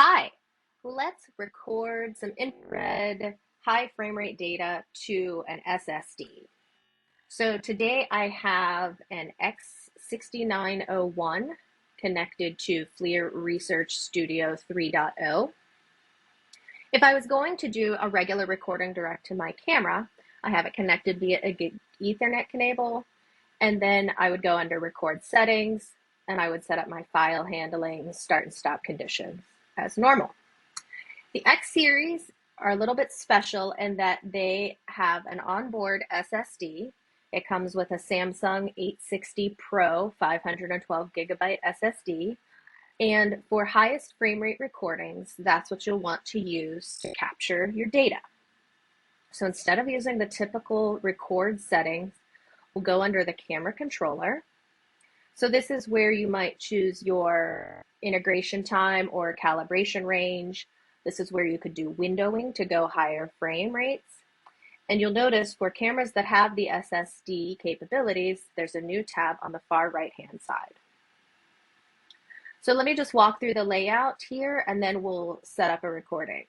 Hi, let's record some infrared high frame rate data to an SSD. So today I have an X6901 connected to FLIR Research Studio 3.0. If I was going to do a regular recording direct to my camera, I have it connected via a gig Ethernet cable, and then I would go under record settings and I would set up my file handling, start and stop conditions as normal. The X series are a little bit special in that they have an onboard SSD. It comes with a Samsung 860 Pro 512 gigabyte SSD. And for highest frame rate recordings, that's what you'll want to use to capture your data. So instead of using the typical record settings, we'll go under the camera controller. So this is where you might choose your integration time or calibration range. This is where you could do windowing to go higher frame rates. And you'll notice for cameras that have the SSD capabilities, there's a new tab on the far right-hand side. So let me just walk through the layout here and then we'll set up a recording.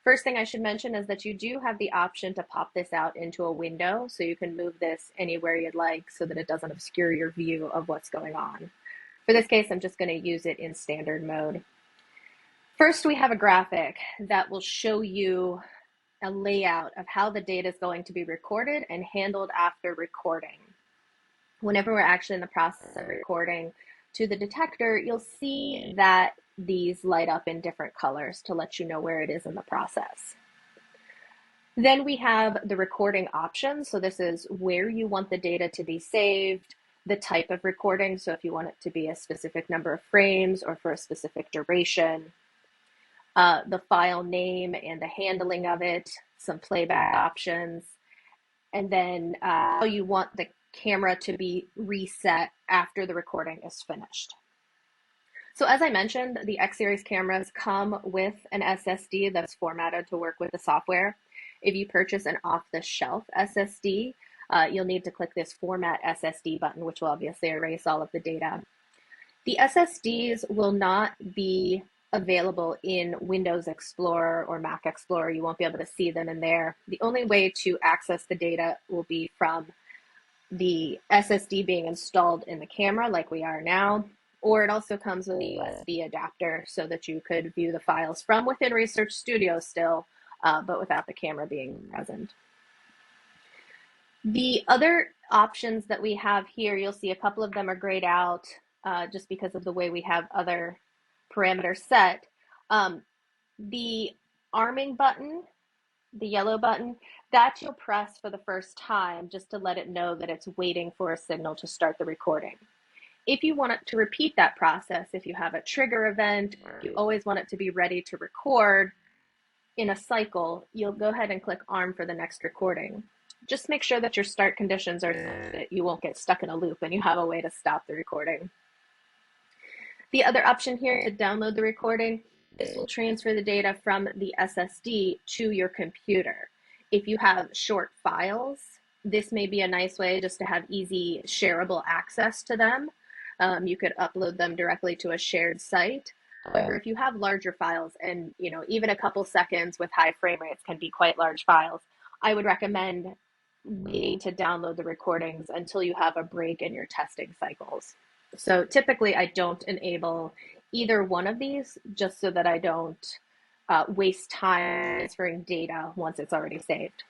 First thing I should mention is that you do have the option to pop this out into a window, so you can move this anywhere you'd like so that it doesn't obscure your view of what's going on. For this case, I'm just going to use it in standard mode. First, we have a graphic that will show you a layout of how the data is going to be recorded and handled after recording. Whenever we're actually in the process of recording to the detector, you'll see that these light up in different colors to let you know where it is in the process. Then we have the recording options. So this is where you want the data to be saved, the type of recording. So if you want it to be a specific number of frames or for a specific duration, the file name and the handling of it, some playback options, and then how you want the camera to be reset after the recording is finished. So as I mentioned, the X series cameras come with an SSD that's formatted to work with the software. If you purchase an off-the-shelf SSD, you'll need to click this Format SSD button, which will obviously erase all of the data. The SSDs will not be available in Windows Explorer or Mac Explorer. You won't be able to see them in there. The only way to access the data will be from the SSD being installed in the camera like we are now, or it also comes with a USB adapter so that you could view the files from within Research Studio still, but without the camera being present. The other options that we have here, you'll see a couple of them are grayed out just because of the way we have other parameters set. The arming button, the yellow button, that you'll press for the first time just to let it know that it's waiting for a signal to start the recording. If you want it to repeat that process, if you have a trigger event, or you always want it to be ready to record in a cycle, you'll go ahead and click arm for the next recording. Just make sure that your start conditions are so that you won't get stuck in a loop and you have a way to stop the recording. The other option here is to download the recording. This will transfer the data from the SSD to your computer. If you have short files, this may be a nice way just to have easy shareable access to them. You could upload them directly to a shared site. However, if you have larger files and even a couple seconds with high frame rates can be quite large files, I would recommend waiting to download the recordings until you have a break in your testing cycles. So typically I don't enable either one of these just so that I don't waste time transferring data once it's already saved.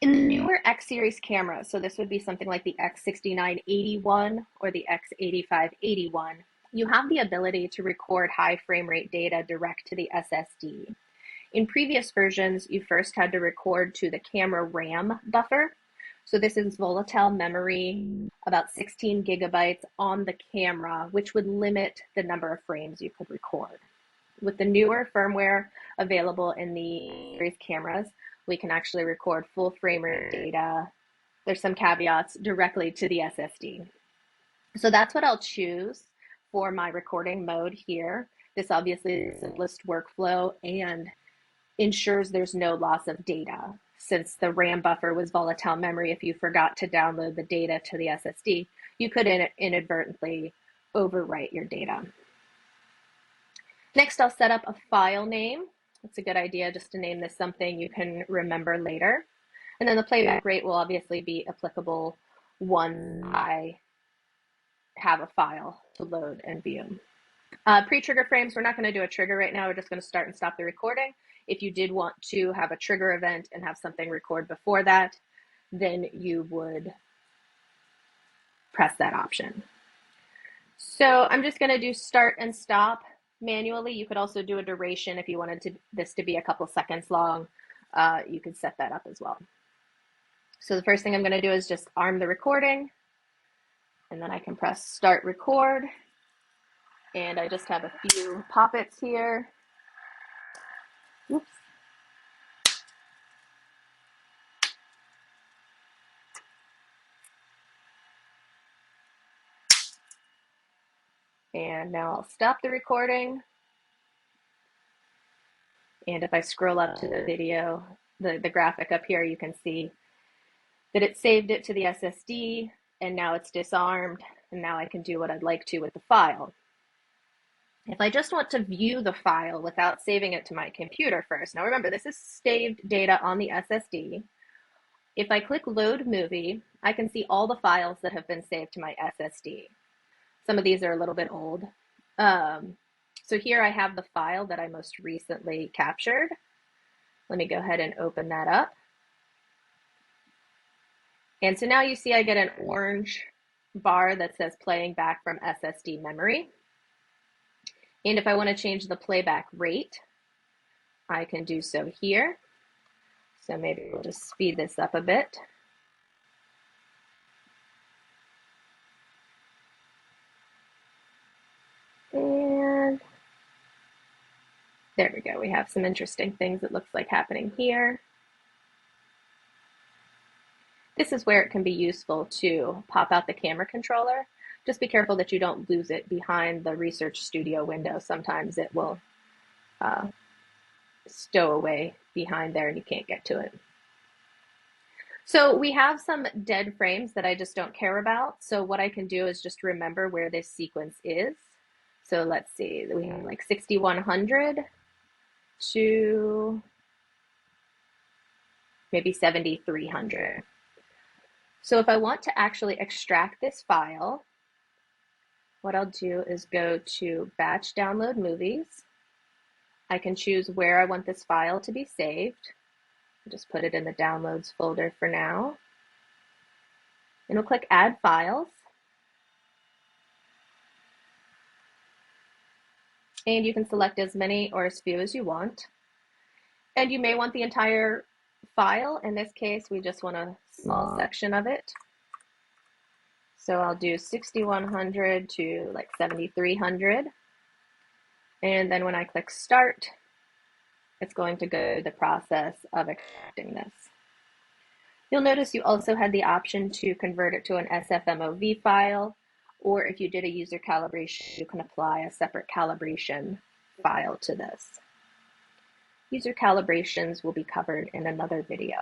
In the newer X series cameras, so this would be something like the X6981 or the X8581, you have the ability to record high frame rate data direct to the SSD. In previous versions, you first had to record to the camera RAM buffer. So this is volatile memory, about 16 gigabytes on the camera, which would limit the number of frames you could record. With the newer firmware available in the series cameras, we can actually record full frame rate data. There's some caveats directly to the SSD. So that's what I'll choose for my recording mode here. This obviously is the simplest workflow and ensures there's no loss of data. Since the RAM buffer was volatile memory, if you forgot to download the data to the SSD, you could inadvertently overwrite your data. Next, I'll set up a file name. It's a good idea just to name this something you can remember later. And then the playback rate will obviously be applicable once I have a file to load and view. Pre-trigger frames, we're not going to do a trigger right now. We're just going to start and stop the recording. If you did want to have a trigger event and have something record before that, then you would press that option. So I'm just going to do start and stop manually. You could also do a duration if you wanted this to be a couple seconds long. You could set that up as well. So the first thing I'm going to do is just arm the recording, and then I can press start record. And I just have a few poppets here. Oops. And now I'll stop the recording. And if I scroll up to the video, the graphic up here, you can see that it saved it to the SSD, and now it's disarmed, and now I can do what I'd like to with the file. If I just want to view the file without saving it to my computer first, now remember, this is saved data on the SSD. If I click load movie, I can see all the files that have been saved to my SSD. Some of these are a little bit old. So here I have the file that I most recently captured. Let me go ahead and open that up. And so now you see I get an orange bar that says playing back from SSD memory. And if I want to change the playback rate, I can do so here. So maybe we'll just speed this up a bit. And there we go. We have some interesting things it looks like happening here. This is where it can be useful to pop out the camera controller. Just be careful that you don't lose it behind the Research Studio window. Sometimes it will stow away behind there and you can't get to it. So we have some dead frames that I just don't care about. So what I can do is just remember where this sequence is. So let's see, we have like 6100 to maybe 7300. So if I want to actually extract this file, what I'll do is go to Batch Download Movies. I can choose where I want this file to be saved. I'll just put it in the Downloads folder for now. And we'll click Add Files. And you can select as many or as few as you want. And you may want the entire file. In this case, we just want a small section of it. So I'll do 6100 to like 7300. And then when I click Start, it's going to go through the process of extracting this. You'll notice you also had the option to convert it to an SFMOV file, or if you did a user calibration, you can apply a separate calibration file to this. User calibrations will be covered in another video.